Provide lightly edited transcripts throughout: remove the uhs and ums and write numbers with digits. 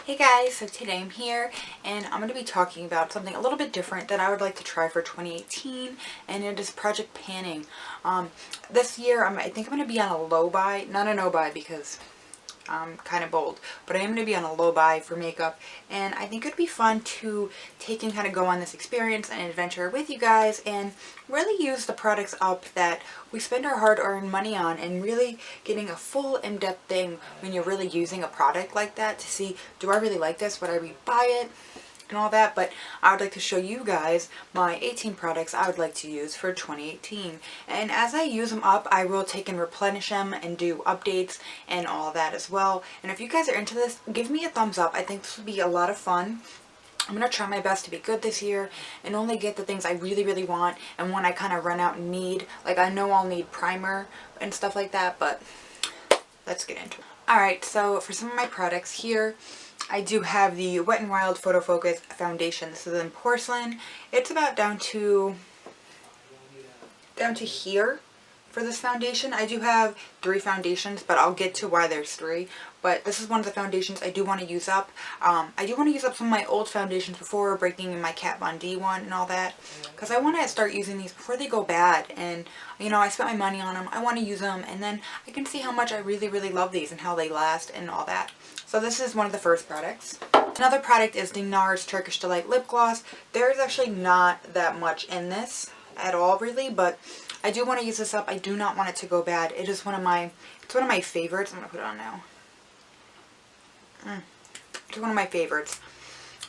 Hey guys, so today I'm here and I'm going to be talking about something a little bit different that I would like to try for 2018, and it is project panning. This year I think I'm going to be on a low buy, not a no buy because I'm kind of bold, but I am going to be on a low buy for makeup, and I think it would be fun to take and kind of go on this experience and adventure with you guys and really use the products up that we spend our hard-earned money on, and really getting a full in-depth thing when you're really using a product like that to see, do I really like this? Would I rebuy it? And all that. But I would like to show you guys my 18 products I would like to use for 2018, and as I use them up I will take and replenish them and do updates and all that as well. And if you guys are into this, give me a thumbs up. I think this will be a lot of fun. I'm going to try my best to be good this year and only get the things I really want, and when I kind of run out and need, like, I know I'll need primer and stuff like that, but let's get into it. Alright, so for some of my products here, I do have the Wet n Wild Photo Focus Foundation. This is in porcelain. It's about down to here for this foundation. I do have 3 foundations, but I'll get to why there's 3. But this is one of the foundations I do want to use up. I do want to use up some of my old foundations before breaking in my Kat Von D one and all that, because I want to start using these before they go bad. And you know, I spent my money on them. I want to use them, and then I can see how much I really love these and how they last and all that. So this is one of the first products. Another product is the NARS Turkish Delight Lip Gloss. There's actually not that much in this at all really, but I do want to use this up. I do not want it to go bad. It is one of my favorites. I'm going to put it on now. It's one of my favorites.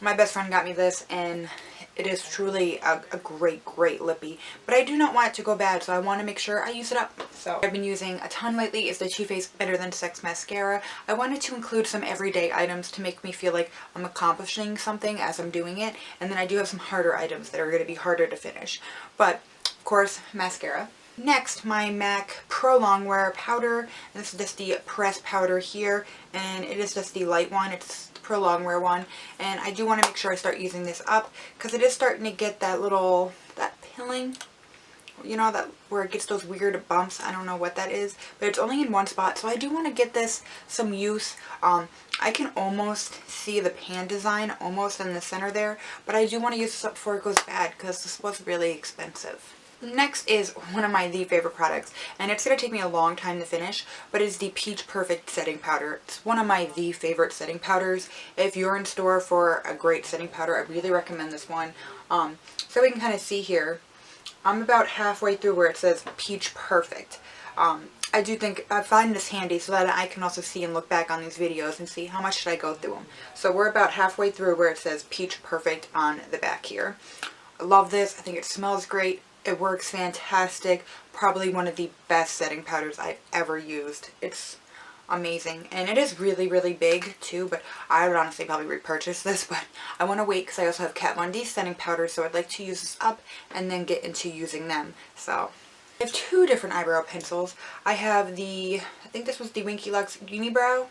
My best friend got me this, and it is truly a great lippy. But I do not want it to go bad, so I want to make sure I use it up. So I've been using a ton lately is the Too Faced Better Than Sex Mascara. I wanted to include some everyday items to make me feel like I'm accomplishing something as I'm doing it. And then I do have some harder items that are going to be harder to finish. But, of course, mascara. Next, my MAC Pro Longwear Powder. And this is just the pressed powder here, and it is just the light one. It's the Pro Longwear one, and I do want to make sure I start using this up because it is starting to get that pilling, you know, that where it gets those weird bumps. I don't know what that is, but it's only in one spot, so I do want to get this some use. I can almost see the pan design almost in the center there, but I do want to use this up before it goes bad because this was really expensive. Next is one of my favorite products, and it's going to take me a long time to finish, but it's the Peach Perfect Setting Powder. It's one of my favorite setting powders. If you're in store for a great setting powder, I really recommend this one. So we can kind of see here, I'm about halfway through where it says Peach Perfect. I do think I find this handy so that I can also see and look back on these videos and see how much should I go through them. So we're about halfway through where it says Peach Perfect on the back here. I love this. I think it smells great. It works fantastic. Probably one of the best setting powders I've ever used. It's amazing. And it is really big too, but I would honestly probably repurchase this, but I want to wait because I also have Kat Von D setting powder, so I'd like to use this up and then get into using them. So I have 2 different eyebrow pencils. I have I think this was the Winky Lux Unibrow,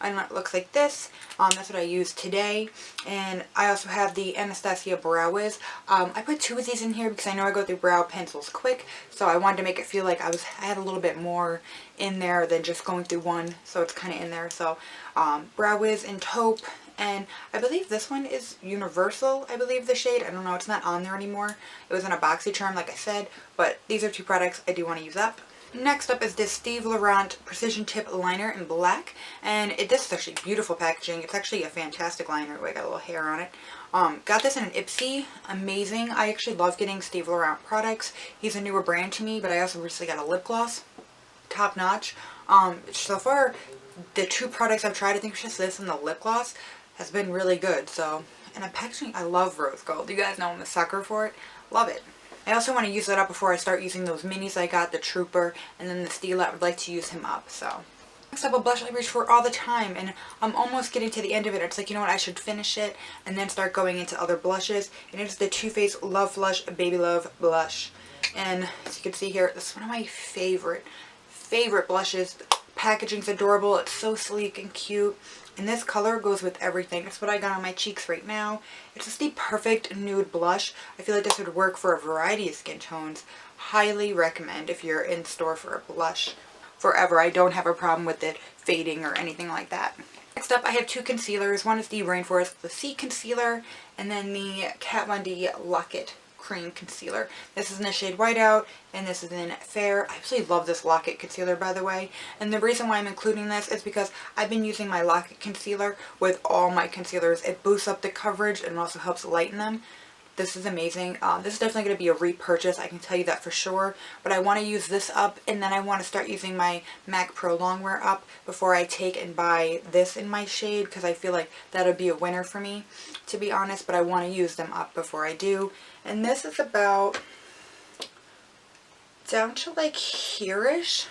and it looks like this. That's what I used today. And I also have the Anastasia Brow Wiz. I put 2 of these in here because I know I go through brow pencils quick, so I wanted to make it feel like I had a little bit more in there than just going through one, so it's kind of in there. So Brow Wiz and Taupe, and I believe this one is Universal, I believe the shade. I don't know, it's not on there anymore. It was in a BoxyCharm like I said, but these are 2 products I do want to use up. Next up is this Steve Laurent Precision Tip Liner in black, and this is actually beautiful packaging. It's actually a fantastic liner. I got a little hair on it. Got this in an Ipsy. Amazing. I actually love getting Steve Laurent products. He's a newer brand to me, but I also recently got a lip gloss. Top notch. So far, the 2 products I've tried, I think it's just this and the lip gloss, has been really good. So, and the packaging, I love rose gold. You guys know I'm a sucker for it. Love it. I also want to use that up before I start using those minis I got, the Trooper, and then the Steel. I would like to use him up, so. Next up, a blush I reach for all the time, and I'm almost getting to the end of it. It's like, you know what, I should finish it and then start going into other blushes. And it's the Too Faced Love Flush Baby Love Blush. And as you can see here, this is one of my favorite blushes. The packaging's adorable. It's so sleek and cute. And this color goes with everything. That's what I got on my cheeks right now. It's just the perfect nude blush. I feel like this would work for a variety of skin tones. Highly recommend if you're in store for a blush. Forever. I don't have a problem with it fading or anything like that. Next up, I have two concealers. One is the Rainforest The Sea Concealer, and then the Kat Von D Lock-It Cream Concealer. This is in the shade Whiteout, and this is in Fair. I absolutely love this Lock-It concealer, by the way. And the reason why I'm including this is because I've been using my Lock-It concealer with all my concealers. It boosts up the coverage and also helps lighten them. This is amazing. This is definitely going to be a repurchase, I can tell you that for sure. But I want to use this up, and then I want to start using my MAC Pro Longwear up before I take and buy this in my shade, because I feel like that would be a winner for me, to be honest. But I want to use them up before I do. And this is about down to like here-ish.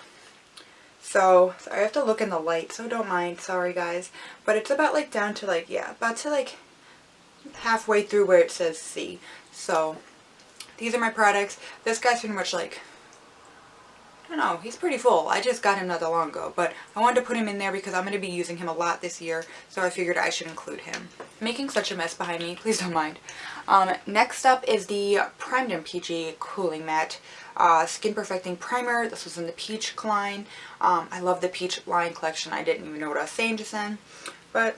So I have to look in the light, so don't mind. Sorry, guys. But it's about like down to like, yeah, about to like halfway through where it says C. So these are my products. This guy's pretty much like, I don't know, he's pretty full. I just got him not that long ago, but I wanted to put him in there because I'm going to be using him a lot this year, so I figured I should include him. I'm making such a mess behind me, please don't mind. Next up is the Primed and Peachy Cooling Matte Skin Perfecting Primer. This was in the Peach line. I love the Peach line collection. I didn't even know what I was saying just then, but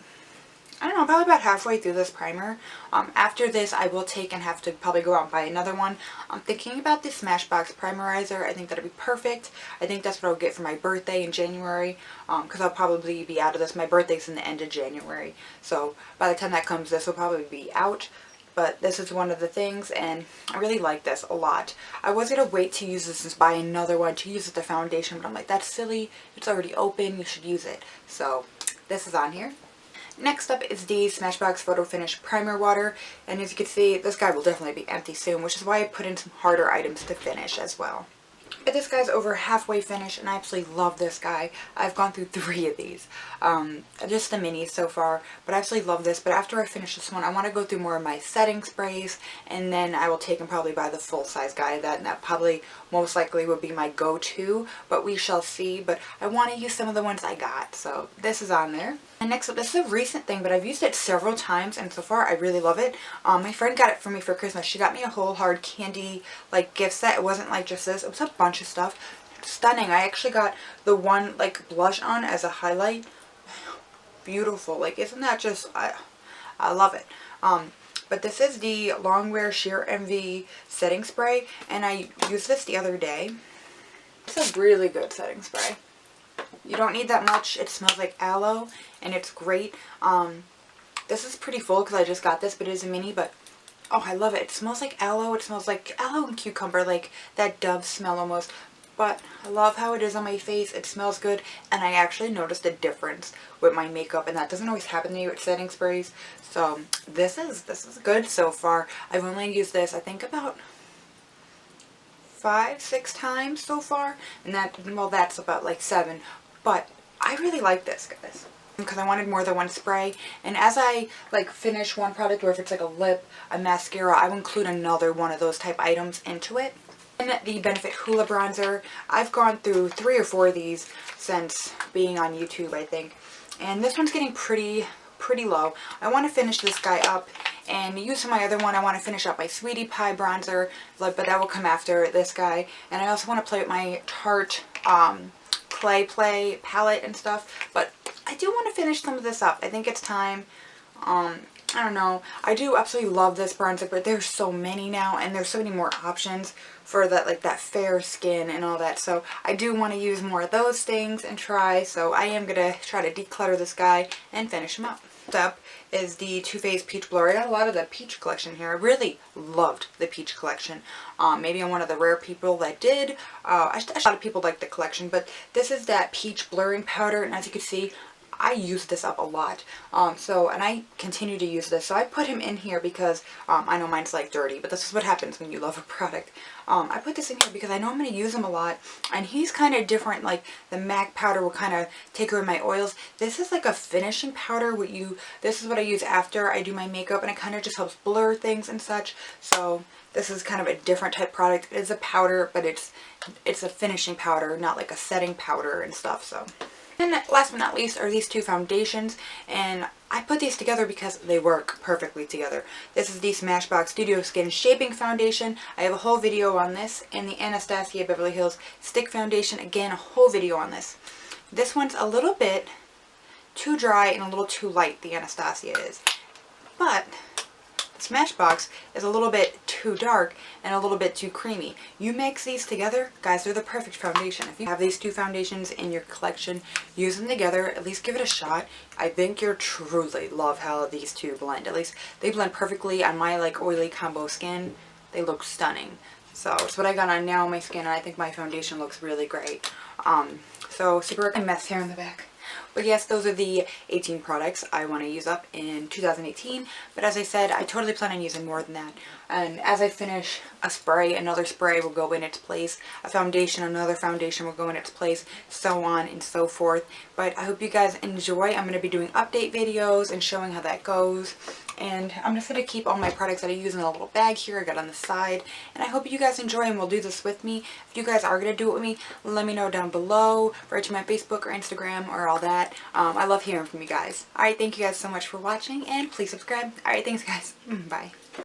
I don't know, probably about halfway through this primer. After this, I will take and have to probably go out and buy another one. I'm thinking about the Smashbox Primerizer. I think that'd be perfect. I think that's what I'll get for my birthday in January, because I'll probably be out of this. My birthday's in the end of January, so by the time that comes, this will probably be out. But this is one of the things, and I really like this a lot. I was going to wait to use this and buy another one to use as the foundation, but I'm like, that's silly. It's already open. You should use it. So this is on here. Next up is the Smashbox Photo Finish Primer Water, and as you can see, this guy will definitely be empty soon, which is why I put in some harder items to finish as well. But this guy's over halfway finished, and I absolutely love this guy. I've gone through 3 of these, just the minis so far, but I absolutely love this. But after I finish this one, I want to go through more of my setting sprays, and then I will take and probably buy the full-size guy. That probably most likely would be my go-to, but we shall see. But I want to use some of the ones I got, so this is on there. And next up, this is a recent thing, but I've used it several times, and so far I really love it. My friend got it for me for Christmas. She got me a whole hard candy like gift set. It wasn't like just this. It was a bunch of stuff. Stunning. I actually got the one like blush on as a highlight. Beautiful. Like, isn't that just, I love it. But this is the Longwear Sheer Envy setting spray, and I used this the other day. It's a really good setting spray. You don't need that much. It smells like aloe, and it's great. This is pretty full because I just got this, but it is a mini, but oh, I love it. It smells like aloe. It smells like aloe and cucumber, like that Dove smell almost. But I love how it is on my face. It smells good, and I actually noticed a difference with my makeup, and that doesn't always happen to me with setting sprays. So this is good so far. I've only used this, I think, about 5-6 times so far, and that, well, that's about like 7. But I really like this, guys, because I wanted more than one spray. And as I like finish one product, or if it's like a lip, a mascara, I will include another one of those type items into it. And the Benefit Hoola Bronzer, I've gone through 3 or 4 of these since being on YouTube, I think. And this one's getting pretty low. I want to finish this guy up and use some of my other one. I want to finish up my Sweetie Pie bronzer, but that will come after this guy. And I also want to play with my Tarte Clay Play palette and stuff. But I do want to finish some of this up. I think it's time. I don't know. I do absolutely love this bronzer, but there's so many now, and there's so many more options for that, like that fair skin and all that. So I do want to use more of those things and try. So I am going to try to declutter this guy and finish him up. Next up is the Too Faced Peach Blur. I got a lot of the peach collection here. I really loved the peach collection. Maybe I'm one of the rare people that did. A lot of people like the collection, but this is that peach blurring powder, and as you can see, I use this up a lot. And I continue to use this. So I put him in here because I know mine's like dirty, but this is what happens when you love a product. I put this in here because I know I'm going to use him a lot, and he's kind of different. Like the MAC powder will kind of take over my oils. This is like a finishing powder. This is what I use after I do my makeup, and it kind of just helps blur things and such. So this is kind of a different type product. It is a powder, but it's a finishing powder, not like a setting powder and stuff. So. And last but not least are these 2 foundations, and I put these together because they work perfectly together. This is the Smashbox Studio Skin Shaping Foundation. I have a whole video on this, and the Anastasia Beverly Hills Stick Foundation, again, a whole video on this. This one's a little bit too dry and a little too light, the Anastasia is. But Smashbox is a little bit too dark and a little bit too creamy. You mix these together, guys, they're the perfect foundation. If you have these two foundations in your collection, use them together, at least give it a shot. I think you'll truly love how these two blend. At least they blend perfectly on my like oily combo skin. They look stunning. So it's what I got on now on my skin, and I think my foundation looks really great. So super a mess here in the back. But yes, those are the 18 products I want to use up in 2018. But as I said, I totally plan on using more than that. And as I finish a spray, another spray will go in its place. A foundation, another foundation will go in its place. So on and so forth. But I hope you guys enjoy. I'm going to be doing update videos and showing how that goes. And I'm just going to keep all my products that I use in a little bag here I got on the side. And I hope you guys enjoy and will do this with me. If you guys are going to do it with me, let me know down below. Write to my Facebook or Instagram or all that. I love hearing from you guys. Alright, thank you guys so much for watching. And please subscribe. Alright, thanks guys. Bye.